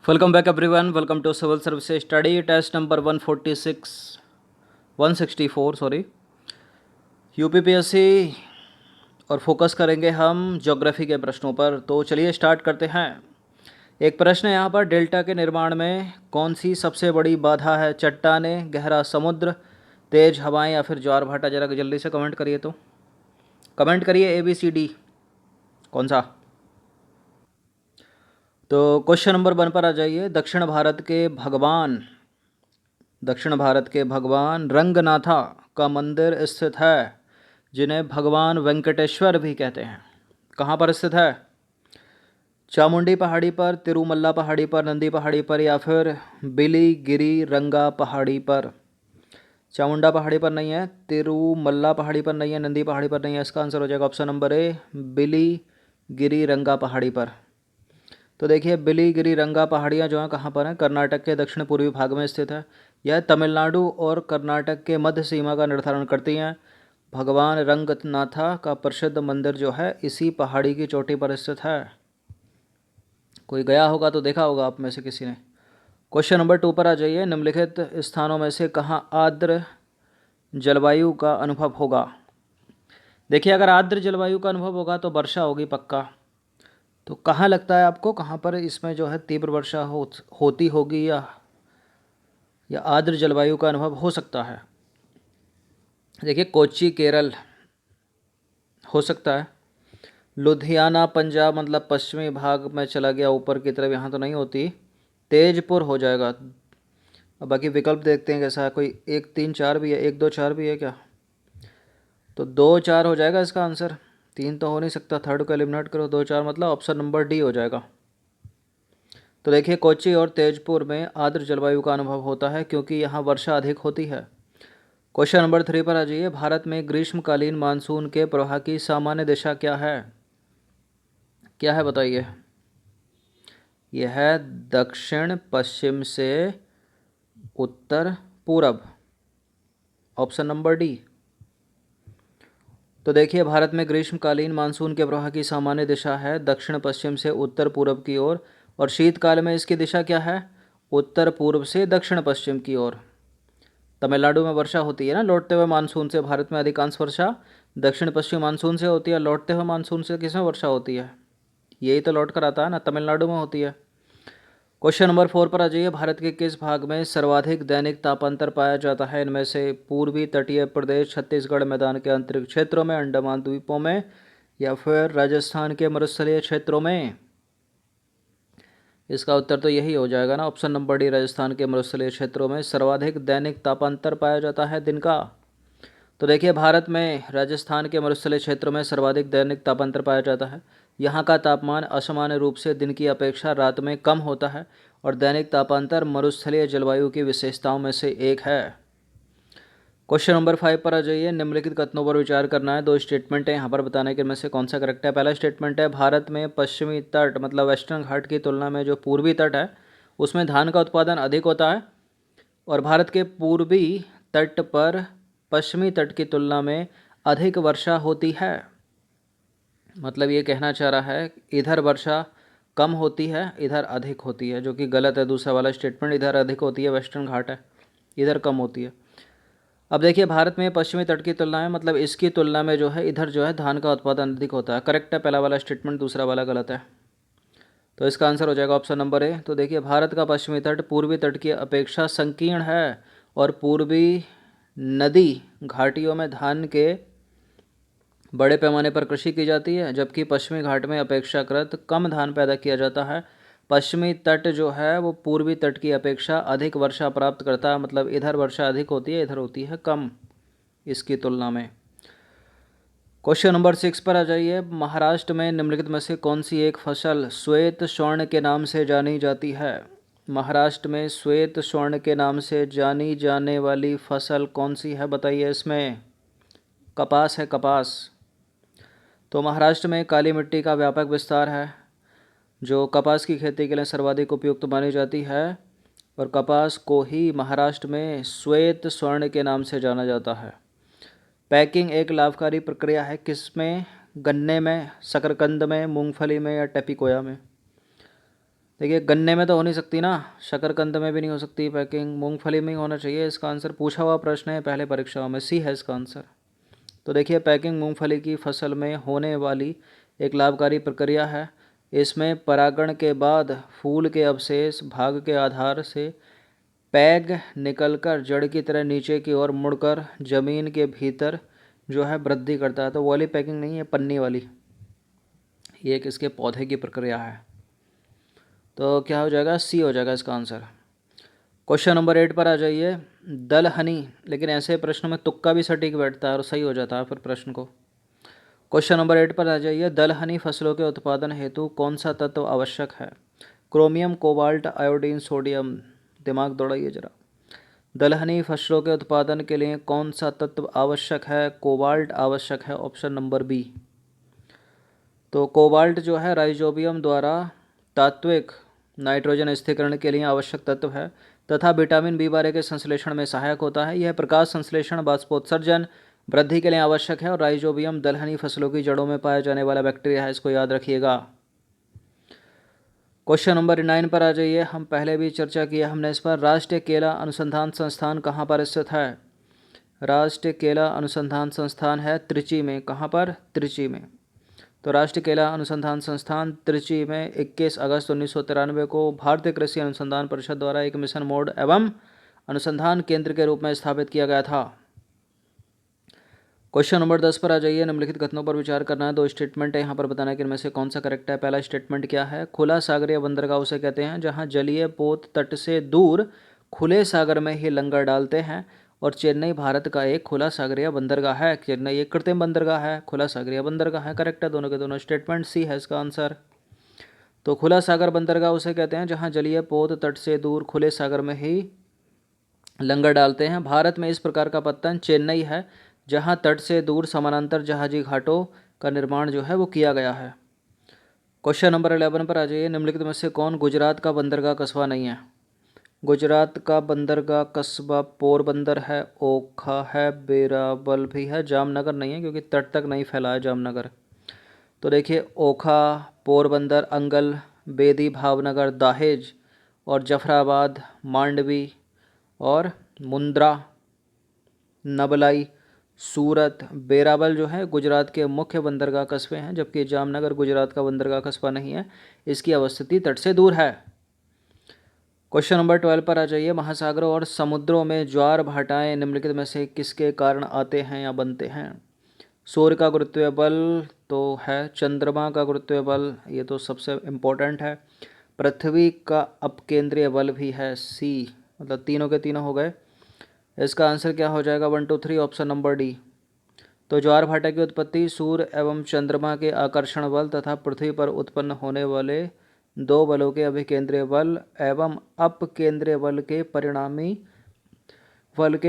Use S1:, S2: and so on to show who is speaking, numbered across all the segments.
S1: Welcome back everyone. Welcome to civil services study test number 164 sorry, UPPSC. और focus करेंगे हम geography के प्रश्नों पर। तो चलिए स्टार्ट करते हैं। एक प्रश्न है यहाँ पर, डेल्टा के निर्माण में कौन सी सबसे बड़ी बाधा है? चट्टानें, गहरा समुद्र, तेज हवाएं या फिर ज्वार भाटा? जरा जल्दी से कमेंट करिए। तो कमेंट करिए ABCD कौन सा। तो क्वेश्चन नंबर 1 पर आ जाइए। दक्षिण भारत के भगवान रंगनाथा का मंदिर स्थित है, जिन्हें भगवान वेंकटेश्वर भी कहते हैं। कहाँ पर स्थित है? चामुंडी पहाड़ी पर, तिरुमल्ला पहाड़ी पर, नंदी पहाड़ी पर या फिर बिलीगिरी रंगा पहाड़ी पर? चामुंडा पहाड़ी पर नहीं है, तिरुमल्ला पहाड़ी पर नहीं है, नंदी पहाड़ी पर नहीं है। इसका आंसर हो जाएगा ऑप्शन नंबर ए, बिलीगिरी रंगा पहाड़ी पर। तो देखिए, बिलीगिरी रंगा पहाड़ियाँ जो हैं कहाँ पर हैं? कर्नाटक के दक्षिण पूर्वी भाग में स्थित है। यह तमिलनाडु और कर्नाटक के मध्य सीमा का निर्धारण करती हैं। भगवान रंगनाथा का प्रसिद्ध मंदिर जो है इसी पहाड़ी की चोटी पर स्थित है। कोई गया होगा तो देखा होगा आप में से किसी ने। क्वेश्चन नंबर 2 पर आ जाइए। निम्नलिखित स्थानों में से कहाँ आर्द्र जलवायु का अनुभव होगा? देखिए, अगर आर्द्र जलवायु का अनुभव होगा तो वर्षा होगी पक्का। तो कहाँ लगता है आपको, कहाँ पर इसमें जो है तीव्र वर्षा होती होगी या आर्द्र जलवायु का अनुभव हो सकता है? देखिए, कोच्चि केरल हो सकता है। लुधियाना पंजाब, मतलब पश्चिमी भाग में चला गया ऊपर की तरफ, यहाँ तो नहीं होती। तेजपुर हो जाएगा। अब बाकी विकल्प देखते हैं कैसा है। कोई 1 3 4 भी है, 1 2 4 भी है क्या? तो 2 4 हो जाएगा इसका आंसर। 3 तो हो नहीं सकता, थर्ड को एलिमिनेट करो। 2 4 मतलब ऑप्शन नंबर डी हो जाएगा। तो देखिए, कोच्चि और तेजपुर में आर्द्र जलवायु का अनुभव होता है क्योंकि यहाँ वर्षा अधिक होती है। क्वेश्चन नंबर 3 पर आ जाइए। भारत में ग्रीष्मकालीन मानसून के प्रवाह की सामान्य दिशा क्या है? क्या है बताइए? यह है दक्षिण पश्चिम से उत्तर पूरब, ऑप्शन नंबर डी। तो देखिए, भारत में ग्रीष्मकालीन मानसून के प्रवाह की सामान्य दिशा है दक्षिण पश्चिम से उत्तर पूरब की ओर, और शीतकाल में इसकी दिशा क्या है? उत्तर पूर्व से दक्षिण पश्चिम की ओर। तमिलनाडु में वर्षा होती है ना लौटते हुए मानसून से। भारत में अधिकांश वर्षा दक्षिण पश्चिम मानसून से होती है। लौटते हुए मानसून से किस में वर्षा होती है? यही तो लौट कर आता है ना, तमिलनाडु में होती है। क्वेश्चन नंबर 4 पर आ जाइए। भारत के किस भाग में सर्वाधिक दैनिक तापांतर पाया जाता है? इनमें से पूर्वी तटीय प्रदेश, छत्तीसगढ़, मैदान के आंतरिक क्षेत्रों में, अंडमान द्वीपों में या फिर राजस्थान के मरुस्थलीय क्षेत्रों में? इसका उत्तर तो यही हो जाएगा ना, ऑप्शन नंबर डी, राजस्थान के मरुस्थलीय क्षेत्रों में सर्वाधिक दैनिक तापांतर पाया जाता है दिन का। तो देखिए, भारत में राजस्थान के मरुस्थलीय क्षेत्रों में सर्वाधिक दैनिक तापांतर पाया जाता है। यहाँ का तापमान असामान्य रूप से दिन की अपेक्षा रात में कम होता है और दैनिक तापांतर मरुस्थलीय जलवायु की विशेषताओं में से एक है। क्वेश्चन नंबर 5 पर आ जाइए। निम्नलिखित कथनों पर विचार करना है। 2 स्टेटमेंट है यहाँ पर, बताने के इनमें से कौन सा करेक्ट है। पहला स्टेटमेंट है, भारत में पश्चिमी तट मतलब वेस्टर्न घाट की तुलना में जो पूर्वी तट है उसमें धान का उत्पादन अधिक होता है, और भारत के पूर्वी तट पर पश्चिमी तट की तुलना में अधिक वर्षा होती है। मतलब ये कहना चाह रहा है इधर वर्षा कम होती है, इधर अधिक होती है, जो कि गलत है। दूसरा वाला स्टेटमेंट, इधर अधिक होती है, वेस्टर्न घाट है, इधर कम होती है। अब देखिए, भारत में पश्चिमी तट की तुलना में मतलब इसकी तुलना में जो है इधर जो है धान का उत्पादन अधिक होता है। करेक्ट है पहला वाला स्टेटमेंट, दूसरा वाला गलत है। तो इसका आंसर हो जाएगा ऑप्शन नंबर ए। तो देखिए, भारत का पश्चिमी तट पूर्वी तट की अपेक्षा संकीर्ण है और पूर्वी नदी घाटियों में धान के बड़े पैमाने पर कृषि की जाती है, जबकि पश्चिमी घाट में अपेक्षाकृत कम धान पैदा किया जाता है। पश्चिमी तट जो है वो पूर्वी तट की अपेक्षा अधिक वर्षा प्राप्त करता है, मतलब इधर वर्षा अधिक होती है, इधर होती है कम इसकी तुलना में। क्वेश्चन नंबर 6 पर आ जाइए। महाराष्ट्र में निम्नलिखित में से कौन सी एक फसल श्वेत स्वर्ण के नाम से जानी जाती है? महाराष्ट्र में श्वेत स्वर्ण के नाम से जानी जाने वाली फसल कौन सी है बताइए? इसमें कपास है, कपास। तो महाराष्ट्र में काली मिट्टी का व्यापक विस्तार है जो कपास की खेती के लिए सर्वाधिक उपयुक्त मानी जाती है, और कपास को ही महाराष्ट्र में श्वेत स्वर्ण के नाम से जाना जाता है। पैकिंग एक लाभकारी प्रक्रिया है किसमें? गन्ने में, शकरकंद में, मूंगफली में या टेपिकोया में? देखिए गन्ने में तो हो नहीं सकती ना, शकरकंद में भी नहीं हो सकती पैकिंग, मूंगफली में ही होना चाहिए इसका आंसर। पूछा हुआ प्रश्न है पहले परीक्षाओं में, सी है इसका आंसर। तो देखिए पैकिंग मूंगफली की फसल में होने वाली एक लाभकारी प्रक्रिया है। इसमें परागण के बाद फूल के अवशेष भाग के आधार से पैग निकलकर जड़ की तरह नीचे की ओर मुड़कर जमीन के भीतर जो है वृद्धि करता है। तो वो वाली पैकिंग नहीं है, पन्नी वाली, ये एक इसके पौधे की प्रक्रिया है। तो क्या हो जाएगा, सी हो जाएगा इसका आंसर। क्वेश्चन नंबर 8 पर आ जाइए। दलहनी, लेकिन ऐसे प्रश्न में तुक्का भी सटीक बैठता है और सही हो जाता है फिर प्रश्न को। क्वेश्चन नंबर 8 पर आ जाइए। दलहनी फसलों के उत्पादन हेतु कौन सा तत्व आवश्यक है? Chromium, cobalt, iodine, sodium. दिमाग दौड़ाइए जरा। दलहनी फसलों के उत्पादन के लिए कौन सा तत्व आवश्यक है? कोबाल्ट आवश्यक है, ऑप्शन नंबर बी। तो कोबाल्ट जो है राइजोबियम द्वारा तात्विक नाइट्रोजन स्थिरीकरण के लिए आवश्यक तत्व है तथा विटामिन बी12 के संश्लेषण में सहायक होता है। यह प्रकाश संश्लेषण, बाष्पोत्सर्जन, वृद्धि के लिए आवश्यक है और राइजोबियम दलहनी फसलों की जड़ों में पाया जाने वाला बैक्टीरिया है, इसको याद रखिएगा। क्वेश्चन नंबर 9 पर आ जाइए। हम पहले भी चर्चा किया हमने इस पर। राष्ट्रीय केला अनुसंधान संस्थान कहाँ पर स्थित है? राष्ट्रीय केला अनुसंधान संस्थान है त्रिची में। कहाँ पर? त्रिची में। तो राष्ट्रीय केला अनुसंधान संस्थान त्रिची में 21 अगस्त 1993 को भारतीय कृषि अनुसंधान परिषद द्वारा एक मिशन मोड एवं अनुसंधान केंद्र के रूप में स्थापित किया गया था। क्वेश्चन नंबर 10 पर आ जाइए। निम्नलिखित कथनों पर विचार करना है। दो स्टेटमेंट है यहाँ पर, बताना कि इनमें से कौन सा करेक्ट है। पहला स्टेटमेंट क्या है? खुला सागरीय बंदरगाह उसे कहते हैं जहाँ जलीय पोत तट से दूर खुले सागर में ही लंगर डालते हैं और चेन्नई भारत का एक खुला सागरीय बंदरगाह है। चेन्नई एक कृत्रिम बंदरगाह है, खुला सागरीय बंदरगाह है। करेक्ट है दोनों के दोनों स्टेटमेंट, सी है इसका आंसर। तो खुला सागर बंदरगाह उसे कहते हैं जहाँ जलीय पोत तट से दूर खुले सागर में ही लंगर डालते हैं। भारत में इस प्रकार का पत्तन चेन्नई है जहां तट से दूर समानांतर जहाजी घाटों का निर्माण जो है वो किया गया है। क्वेश्चन नंबर 11 पर आ जाइए। निम्नलिखित में से कौन गुजरात का बंदरगाह कस्बा नहीं है? गुजरात का बंदरगाह कस्बा पोरबंदर है, ओखा है, बेराबल भी है, जामनगर नहीं है क्योंकि तट तक नहीं फैला है जामनगर। तो देखिए ओखा, पोरबंदर, अंगल, बेदी, भावनगर, दाहेज और जफराबाद, मांडवी और मुंद्रा, नबलाई, सूरत, बेराबल जो है गुजरात के मुख्य बंदरगाह कस्बे हैं, जबकि जामनगर गुजरात का बंदरगाह कस्बा नहीं है, इसकी अवस्थिति तट से दूर है। क्वेश्चन नंबर 12 पर आ जाइए। महासागरों और समुद्रों में ज्वार भाटाएं निम्नलिखित में से किसके कारण आते हैं या बनते हैं? सूर्य का गुरुत्वीय बल तो है, चंद्रमा का गुरुत्वीय बल ये तो सबसे इम्पोर्टेंट है, पृथ्वी का अपकेंद्रीय बल भी है, सी, मतलब तीनों के तीनों हो गए। इसका आंसर क्या हो जाएगा? 1 2 3 ऑप्शन नंबर डी। तो ज्वार भाटा की उत्पत्ति सूर्य एवं चंद्रमा के आकर्षण बल तथा पृथ्वी पर उत्पन्न होने वाले दो बलों के अभिकेंद्रीय बल एवं अपकेंद्रीय बल के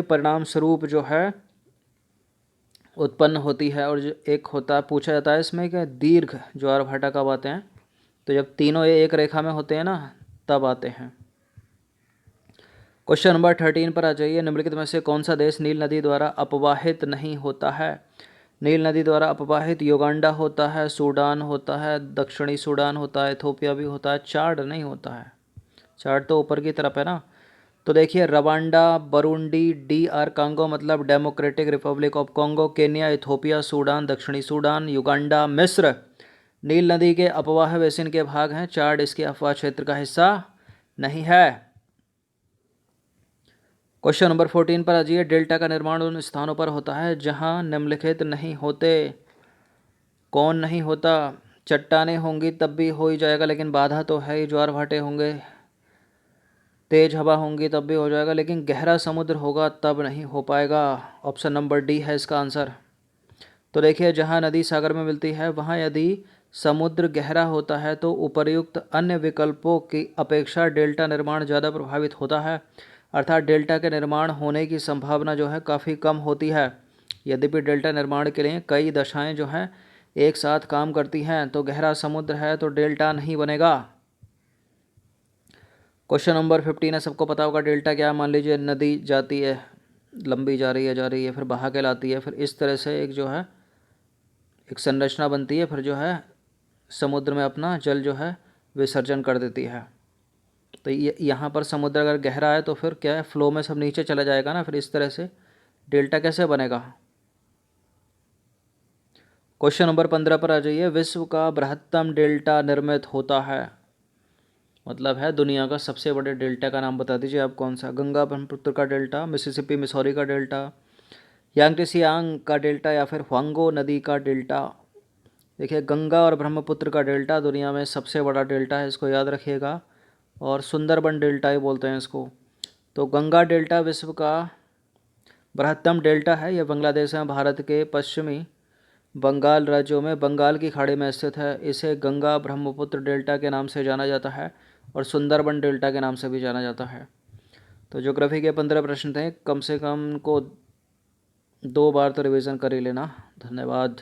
S1: परिणाम स्वरूप जो है उत्पन्न होती है। और जो एक होता पूछा जाता है इसमें कि दीर्घ ज्वार भाटा कब आते हैं? तो जब तीनों ये एक रेखा में होते हैं ना, तब आते हैं। क्वेश्चन नंबर 13 पर आ जाइए। निम्नलिखित में से कौन सा देश नील नदी द्वारा अपवाहित नहीं होता है? नील नदी द्वारा अपवाहित युगांडा होता है, सूडान होता है, दक्षिणी सूडान होता है, इथोपिया भी होता है, चाड नहीं होता है। चाड तो ऊपर की तरफ है ना। तो देखिए रवांडा, बरूंडी, DR कांगो मतलब democratic Republic of Congo, Kenya, Ethiopia, Sudan, दक्षिणी सूडान, युगांडा, मिस्र नील नदी के अपवाह बेसिन के भाग हैं। चाड इसके अपवाह क्षेत्र का हिस्सा नहीं है। क्वेश्चन नंबर 14 पर आ जाइए। डेल्टा का निर्माण उन स्थानों पर होता है जहां निम्नलिखित नहीं होते। कौन नहीं होता? चट्टानें होंगी तब भी हो ही जाएगा, लेकिन बाधा तो है ही, ज्वार भाटे होंगे, तेज हवा होंगी तब भी हो जाएगा, लेकिन गहरा समुद्र होगा तब नहीं हो पाएगा। ऑप्शन नंबर डी है इसका आंसर। तो देखिए जहाँ नदी सागर में मिलती है वहाँ यदि समुद्र गहरा होता है तो उपर्युक्त अन्य विकल्पों की अपेक्षा डेल्टा निर्माण ज़्यादा प्रभावित होता है, अर्थात डेल्टा के निर्माण होने की संभावना जो है काफ़ी कम होती है। यद्यपि डेल्टा निर्माण के लिए कई दशाएं जो हैं एक साथ काम करती हैं, तो गहरा समुद्र है तो डेल्टा नहीं बनेगा। क्वेश्चन नंबर 15 है, सबको पता होगा डेल्टा क्या है। मान लीजिए नदी जाती है, लंबी जा रही है, फिर बहा के लाती है, फिर इस तरह से एक जो है एक संरचना बनती है, फिर जो है समुद्र में अपना जल जो है विसर्जन कर देती है। तो यहाँ पर समुद्र अगर गहरा है तो फिर क्या है, फ्लो में सब नीचे चला जाएगा ना, फिर इस तरह से डेल्टा कैसे बनेगा। क्वेश्चन नंबर 15 पर आ जाइए। विश्व का बृहत्तम डेल्टा निर्मित होता है, मतलब है दुनिया का सबसे बड़े डेल्टा का नाम बता दीजिए आप कौन सा। गंगा ब्रह्मपुत्र का डेल्टा, मिसिसिपी मिसौरी का डेल्टा, यांगत्से का डेल्टा, या फिर ह्वांगो नदी का डेल्टा। देखिए गंगा और ब्रह्मपुत्र का डेल्टा दुनिया में सबसे बड़ा डेल्टा है, इसको याद रखिएगा, और सुंदरबन डेल्टा ही बोलते हैं इसको। तो गंगा डेल्टा विश्व का बृहत्तम डेल्टा है। यह बांग्लादेश में भारत के पश्चिमी बंगाल राज्यों में बंगाल की खाड़ी में स्थित है। इसे गंगा ब्रह्मपुत्र डेल्टा के नाम से जाना जाता है और सुंदरबन डेल्टा के नाम से भी जाना जाता है। तो ज्योग्राफी के 15 प्रश्न थे, कम से कम को 2 बार तो रिवीजन कर ही लेना। धन्यवाद।